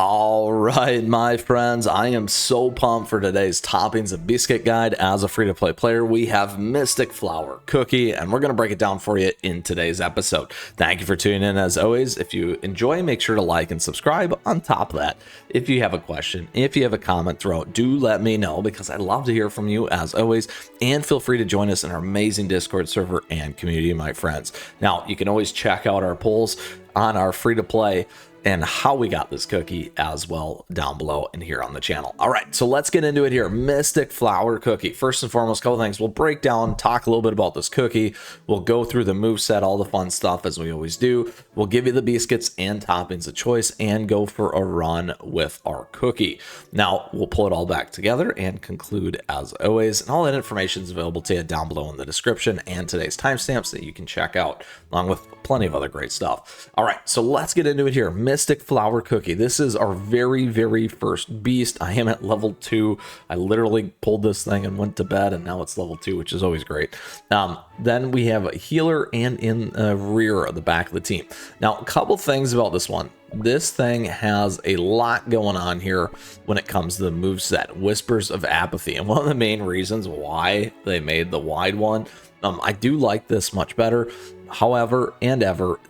All right, my friends, I am so pumped for today's toppings of Beascuit guide. As a free-to-play player, we have Mystic Flour Cookie, and we're going to break it down for you in today's episode. Thank you for tuning in. As always, if you enjoy, make sure to like and subscribe. On top of that, if you have a question, if you have a comment throughout, do let me know, because I'd love to hear from you as always, and feel free to join us in our amazing Discord server and community, my friends. Now, you can always check out our polls on our free-to-play and how we got this cookie as well down below and here on the channel. All right, so let's get into it here. Mystic Flour Cookie. First and foremost, a couple things. We'll break down, talk a little bit about this cookie. We'll go through the moveset, all the fun stuff as we always do. We'll give you the biscuits and toppings of choice and go for a run with our cookie. Now, we'll pull it all back together and conclude as always. And all that information is available to you down below in the description and today's timestamps that you can check out, along with plenty of other great stuff. All right, so let's get into it here. Mystic Flour Cookie. This is our very first beast. I am at level 2. I literally pulled this thing and went to bed, and now it's level 2, which is always great. Then we have a healer and in the rear of the back of the team. Now, a couple things about this one. This thing has a lot going on here when it comes to the moveset. Whispers of Apathy. And one of the main reasons why they made the wide one, I do like this much better. However,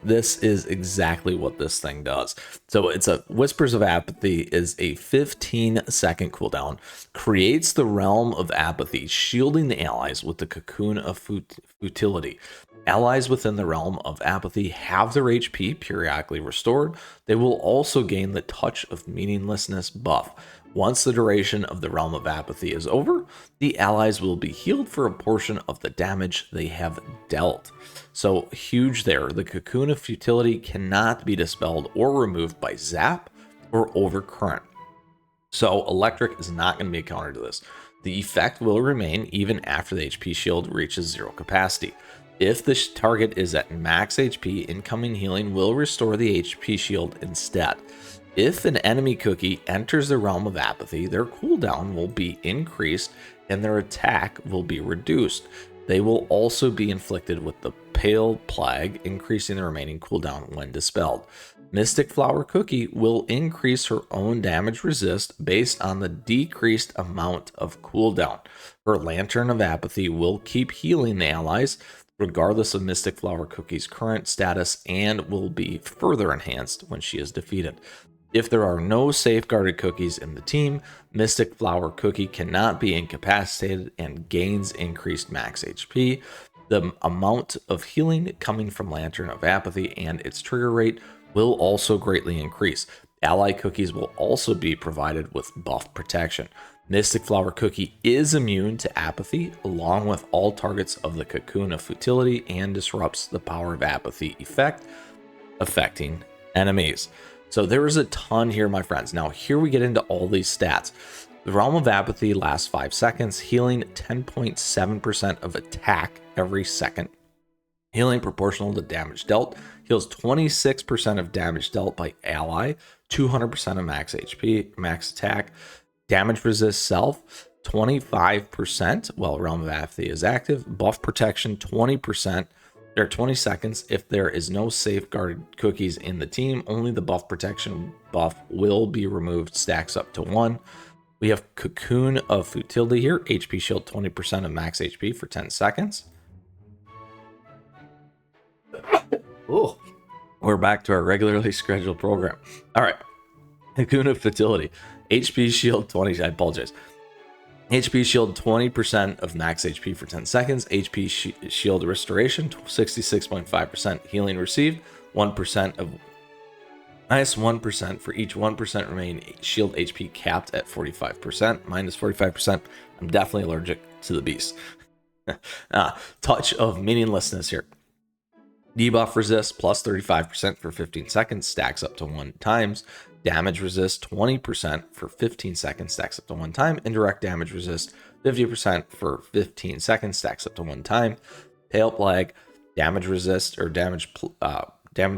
this is exactly what this thing does. So it's a Whispers of Apathy is a 15-second cooldown, creates the realm of apathy, shielding the allies with the cocoon of futility. Allies within the realm of apathy have their HP periodically restored. They will also gain the touch of meaninglessness buff. Once the duration of the realm of apathy is over, the allies will be healed for a portion of the damage they have dealt. So huge there. The cocoon of futility cannot be dispelled or removed by zap or overcurrent. So electric is not going to be a counter to this. The effect will remain even after the HP shield reaches 0 capacity. If the target is at max HP, incoming healing will restore the HP shield instead. If an enemy cookie enters the realm of apathy, their cooldown will be increased and their attack will be reduced. They will also be inflicted with the Pale Plague, increasing the remaining cooldown when dispelled. Mystic Flour Cookie will increase her own damage resist based on the decreased amount of cooldown. Her Lantern of Apathy will keep healing the allies regardless of Mystic Flour Cookie's current status and will be further enhanced when she is defeated. If there are no safeguarded cookies in the team, Mystic Flour Cookie cannot be incapacitated and gains increased max HP. The amount of healing coming from Lantern of Apathy and its trigger rate will also greatly increase. Ally cookies will also be provided with buff protection. Mystic Flour Cookie is immune to apathy along with all targets of the cocoon of futility and disrupts the power of apathy effect, affecting enemies. So there is a ton here, my friends. Now here we get into all these stats. The Realm of Apathy lasts 5 seconds, healing 10.7% of attack every second. Healing proportional to damage dealt, heals 26% of damage dealt by ally, 200% of max HP, max attack. Damage resist self, 25% while Realm of Apathy is active. Buff protection, 20%. There are 20 seconds. If there is no safeguarded cookies in the team, only the buff protection buff will be removed, stacks up to 1. We have Cocoon of Futility here, HP shield 20% of max HP for 10 seconds. Oh, we're back to our regularly scheduled program. All right, Cocoon of Futility, HP shield 20, I apologize. HP shield 20% of max HP for 10 seconds. HP shield restoration 66.5%. Healing received 1% of minus 1% for each 1% remaining shield HP capped at 45%. Minus 45%. I'm definitely allergic to the beast. Touch of meaninglessness here. Debuff resist plus 35% for 15 seconds, stacks up to 1 times. Damage resist 20% for 15 seconds, stacks up to 1 time. Indirect damage resist 50% for 15 seconds, stacks up to 1 time. Pale Plague, damage resist or damage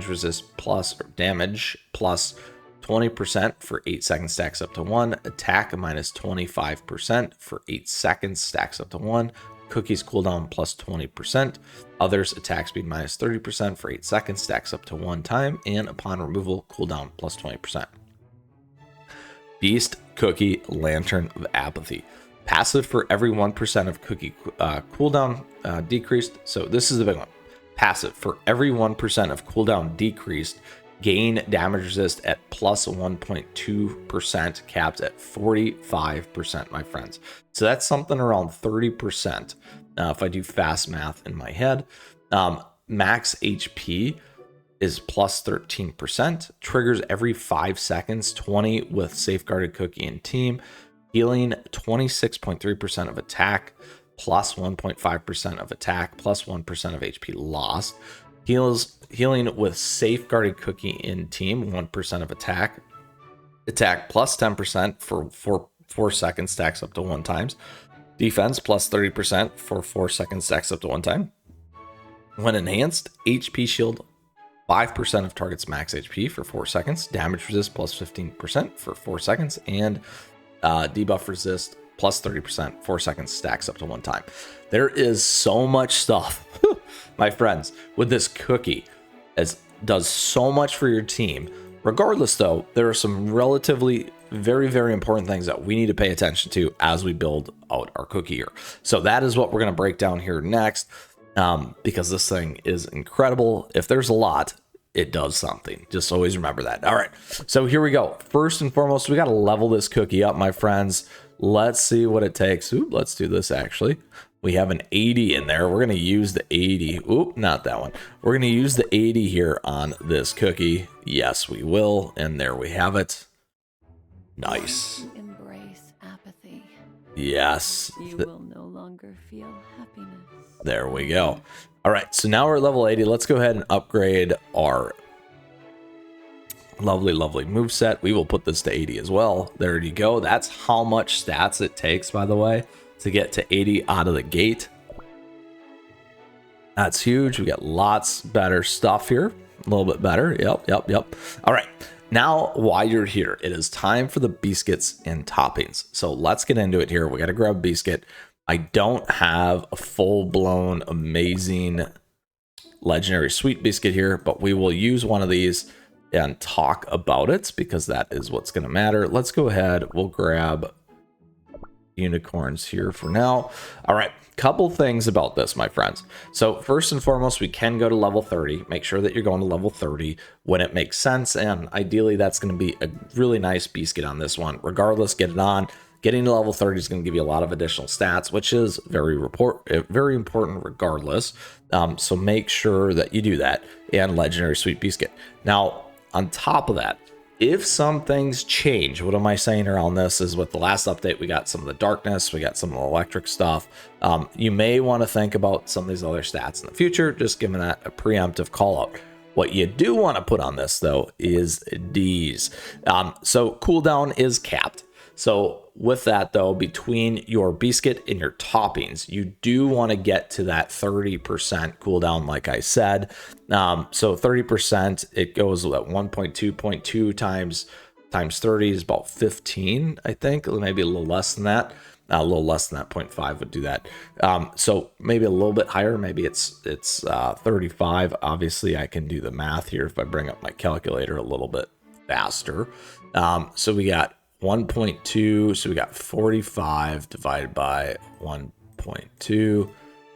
resist plus or damage plus 20% for 8 seconds, stacks up to 1. Attack minus 25% for 8 seconds, stacks up to 1. Cookies cooldown plus 20%. Others attack speed minus 30% for 8 seconds, stacks up to 1 time, and upon removal, cooldown plus 20%. Beast Cookie Lantern of Apathy. Passive for every 1% of cookie cooldown decreased. So this is the big one. Passive for every 1% of cooldown decreased, gain damage resist at plus 1.2%, capped at 45%, my friends. So that's something around 30%. If I do fast math in my head, max HP is plus 13%, triggers every 5 seconds, 20 with Safeguarded Cookie and Team, healing 26.3% of attack, plus 1.5% of attack, plus 1% of HP lost. Healing with Safeguarded Cookie in Team, 1% of attack plus 10% for 4 seconds, stacks up to 1 times. Defense plus 30% for 4 seconds, stacks up to 1 time. When enhanced, HP shield 5% of target's max HP for 4 seconds, damage resist plus 15% for 4 seconds, and debuff resist plus 30%, 4 seconds, stacks up to 1 time. There is so much stuff, my friends, with this cookie. It does so much for your team. Regardless, though, there are some relatively very, very important things that we need to pay attention to as we build out our cookie here. So that is what we're going to break down here next, because this thing is incredible. If there's a lot, it does something. Just always remember that. All right, so here we go. First and foremost, we got to level this cookie up, my friends. Let's see what it takes. Ooh, let's do this actually. We have an 80 in there. We're going to use the 80. Oop, not that one. We're going to use the 80 here on this cookie. Yes, we will. And there we have it. Nice. Embrace apathy. Yes. You will no longer feel happiness. There we go. All right, so now we're at level 80. Let's go ahead and upgrade our lovely moveset. We will put this to 80 as well. There you go. That's how much stats it takes, by the way, to get to 80 out of the gate. That's huge. We got lots better stuff here. A little bit better. Yep. All right. Now, while you're here, it is time for the Beascuits and Toppings. So let's get into it here. We got to grab Beascuit. I don't have a full-blown, amazing, legendary sweet Beascuit here, but we will use one of these and talk about it because that is what's going to matter. Let's go ahead. We'll grab unicorns here for now. All right, couple things about this, my friends. So first and foremost, we can go to level 30. Make sure that you're going to level 30 when it makes sense, and ideally that's going to be a really nice Beascuit on this one. Regardless, get it on. Getting to level 30 is going to give you a lot of additional stats, which is very important regardless. So make sure that you do that. And legendary sweet Beascuit. Now, on top of that, if some things change, what am I saying around this is with the last update, we got some of the darkness, we got some of the electric stuff. You may want to think about some of these other stats in the future, just giving that a preemptive call out. What you do want to put on this, though, is D's. So cooldown is capped. So with that, though, between your Beascuit and your toppings, you do want to get to that 30% cooldown, like I said. So 30%, it goes at 1.2.2 times 30 is about 15, I think, maybe a little less than that. A little less than that, 0.5 would do that. So maybe a little bit higher, maybe it's 35. Obviously, I can do the math here if I bring up my calculator a little bit faster. So we got 1.2, so we got 45 divided by 1.2,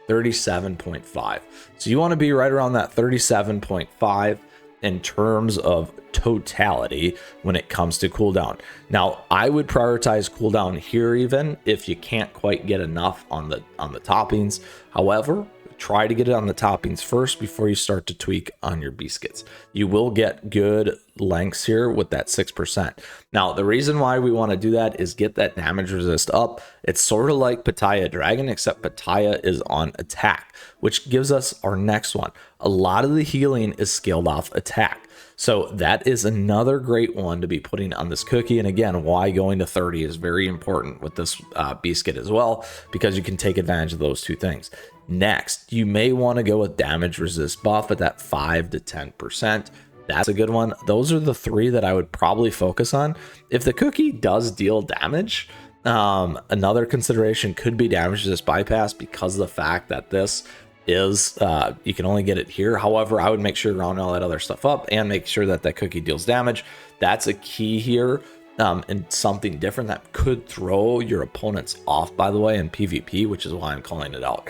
37.5. So you want to be right around that 37.5 in terms of totality when it comes to cooldown. Now, I would prioritize cooldown here even if you can't quite get enough on the toppings. However, try to get it on the toppings first before you start to tweak on your Beascuits. You will get good lengths here with that 6%. Now, the reason why we want to do that is get that damage resist up. It's sort of like Pitaya Dragon, except Pitaya is on attack, which gives us our next one. A lot of the healing is scaled off attack. So that is another great one to be putting on this cookie. And again, why going to 30 is very important with this Beascuit as well, because you can take advantage of those two things. Next, you may want to go with damage resist buff at that 5 to 10%. That's a good one. Those are the three that I would probably focus on. If the cookie does deal damage, another consideration could be damage resist bypass, because of the fact that this is you can only get it here. However, I would make sure to round all that other stuff up and make sure that that cookie deals damage. That's a key here. and something different that could throw your opponents off, by the way, in PvP, which is why I'm calling it out.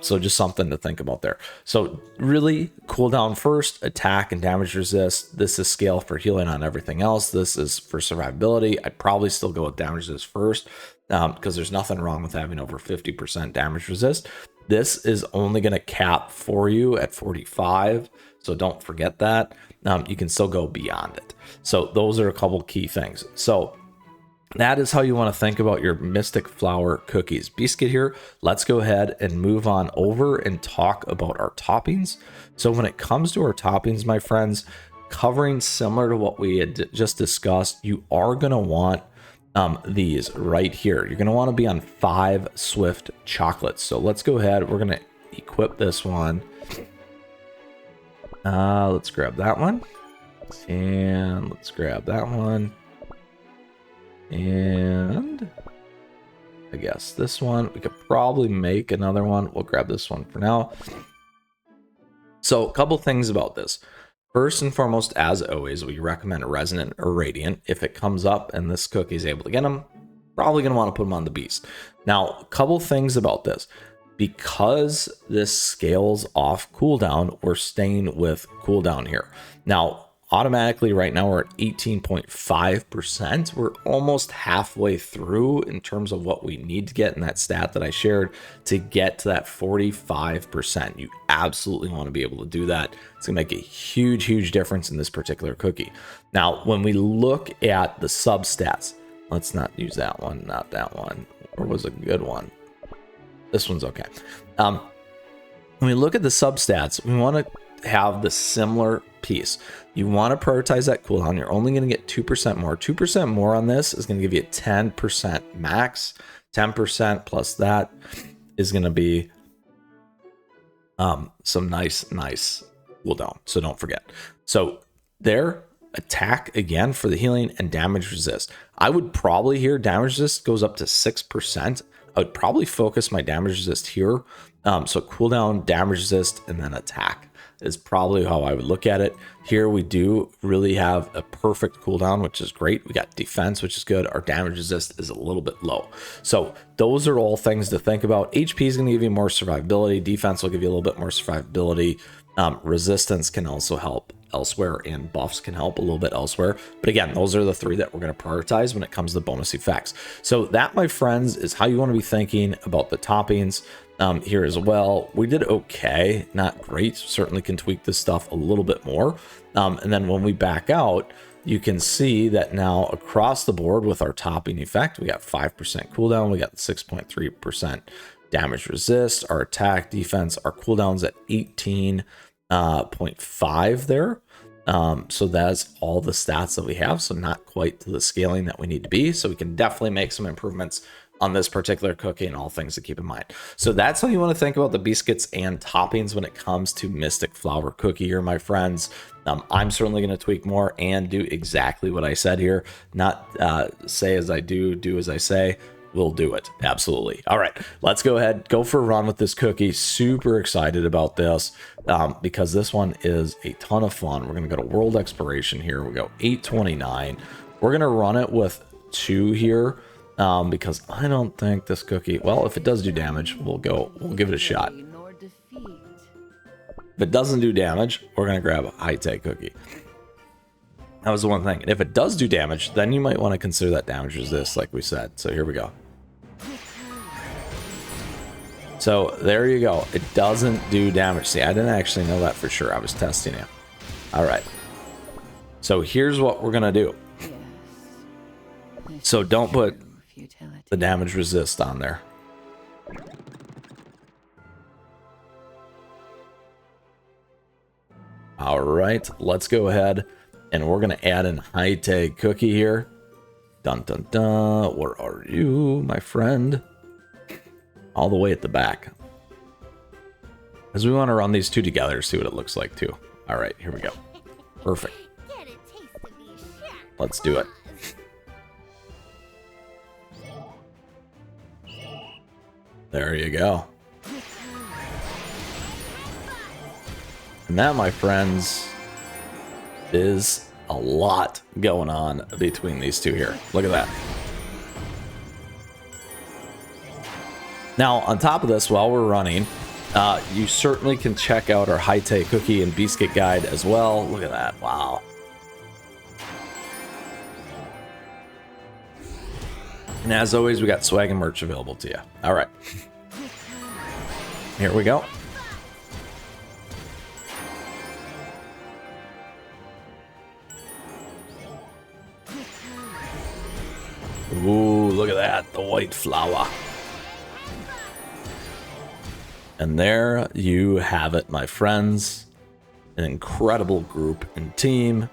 So just something to think about there. So really, cooldown first, attack and damage resist. This is scale for healing on everything else. This is for survivability. I'd probably still go with damage resist first, because there's nothing wrong with having over 50% damage resist. This is only going to cap for you at 45, so don't forget that. You can still go beyond it. So those are a couple key things. So that is how you want to think about your Mystic Flower cookies. Beascuit here. Let's go ahead and move on over and talk about our toppings. So when it comes to our toppings, my friends, covering similar to what we had just discussed, you are going to want these right here. You're going to want to be on 5 Swift chocolates. So let's go ahead. We're going to equip this one. Let's grab that one. And let's grab that one. And I guess this one. We could probably make another one. We'll grab this one for now. So a couple things about this. First and foremost, as always, we recommend a Resonant or Radiant. If it comes up and this cookie is able to get them, probably going to want to put them on the Beast. Now, a couple things about this. Because this scales off cooldown, we're staying with cooldown here. Now, automatically right now we're at 18.5%. We're almost halfway through in terms of what we need to get in that stat that I shared to get to that 45%. You absolutely want to be able to do that. It's gonna make a huge, huge difference in this particular cookie. Now, when we look at the substats, let's not use that one, not that one. Or was a good one? This one's okay. When we look at the substats, we want to have the similar piece. You want to prioritize that cooldown. You're only going to get 2% more. 2% more on this is going to give you 10% max. 10% plus that is going to be some nice cooldown. So don't forget. So there, attack again for the healing and damage resist. I would probably here, damage resist goes up to 6%. I would probably focus my damage resist here. So cooldown, damage resist, and then attack is probably how I would look at it. Here we do really have a perfect cooldown, which is great. We got defense, which is good. Our damage resist is a little bit low. So those are all things to think about. HP is going to give you more survivability. Defense will give you a little bit more survivability. Resistance can also help elsewhere, and buffs can help a little bit elsewhere. But again, those are the 3 that we're going to prioritize when it comes to bonus effects. So that, my friends, is how you want to be thinking about the toppings here as well. We did okay, not great. Certainly can tweak this stuff a little bit more. And then when we back out, you can see that now across the board with our topping effect, we got 5% cooldown. We got 6.3% damage resist, our attack, defense, our cooldowns at 18.5 there. So that's all the stats that we have. So not quite to the scaling that we need to be. So we can definitely make some improvements on this particular cookie and all things to keep in mind. So that's how you want to think about the Beascuits and toppings when it comes to Mystic Flower cookie here, my friends. I'm certainly going to tweak more and do exactly what I said here. Not say as I do, do as I say. We'll do it. Absolutely. All right, let's go ahead, go for a run with this cookie. Super excited about this because this one is a ton of fun. We're going to go to World Exploration here. We go 829. We're going to run it with 2 here because I don't think this cookie, well, if it does do damage, we'll give it a shot. If it doesn't do damage, we're going to grab a high-tech cookie. That was the one thing. And if it does do damage, then you might want to consider that damage resist, like we said. So here we go. So there you go. It doesn't do damage. See, I didn't actually know that for sure. I was testing it. All right. So here's what we're going to do. So don't put the damage resist on there. All right. Let's go ahead. And we're going to add in high-tech cookie here. Dun, dun, dun. Where are you, my friend? All the way at the back. Because we want to run these 2 together to see what it looks like, too. All right, here we go. Perfect. Let's do it. There you go. And that, my friends, is a lot going on between these two here. Look at that. Now, on top of this, while we're running, you certainly can check out our high-tech cookie and Beascuit guide as well. Look at that. Wow. And as always, we got swag and merch available to you. All right. Here we go. Ooh, look at that. The white flower. And there you have it, my friends. An incredible group and team.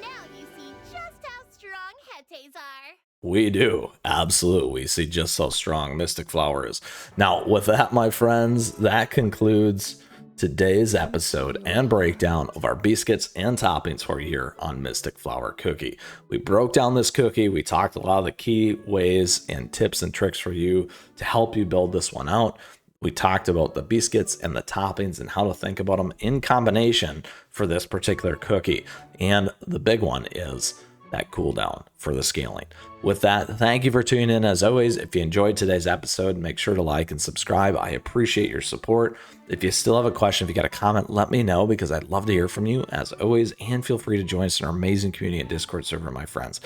Now you see just how strong Hetes are. We do. Absolutely. We see just how strong Mystic Flower is. Now, with that, my friends, that concludes today's episode and breakdown of our biscuits and toppings for you here on Mystic Flower Cookie. We broke down this cookie. We talked a lot of the key ways and tips and tricks for you to help you build this one out. We talked about the biscuits and the toppings and how to think about them in combination for this particular cookie. And the big one is that cooldown for the scaling. With that, thank you for tuning in. As always, if you enjoyed today's episode, make sure to like and subscribe. I appreciate your support. If you still have a question, if you got a comment, let me know, because I'd love to hear from you as always. And feel free to join us in our amazing community and Discord server, my friends.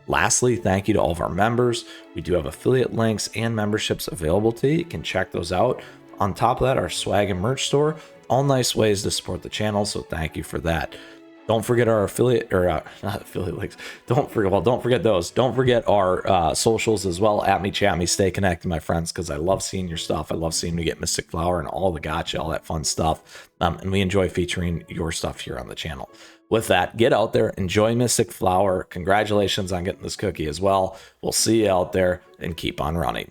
Lastly, thank you to all of our members. We do have affiliate links and memberships available to you. You can check those out. On top of that, our swag and merch store, all nice ways to support the channel. So thank you for that. Don't forget our affiliate, or not affiliate links. Don't forget those. Don't forget our socials as well. At me, chat me, stay connected, my friends, because I love seeing your stuff. I love seeing you get Mystic Flower and all the gacha, all that fun stuff. And we enjoy featuring your stuff here on the channel. With that, get out there, enjoy Mystic Flower. Congratulations on getting this cookie as well. We'll see you out there, and keep on running.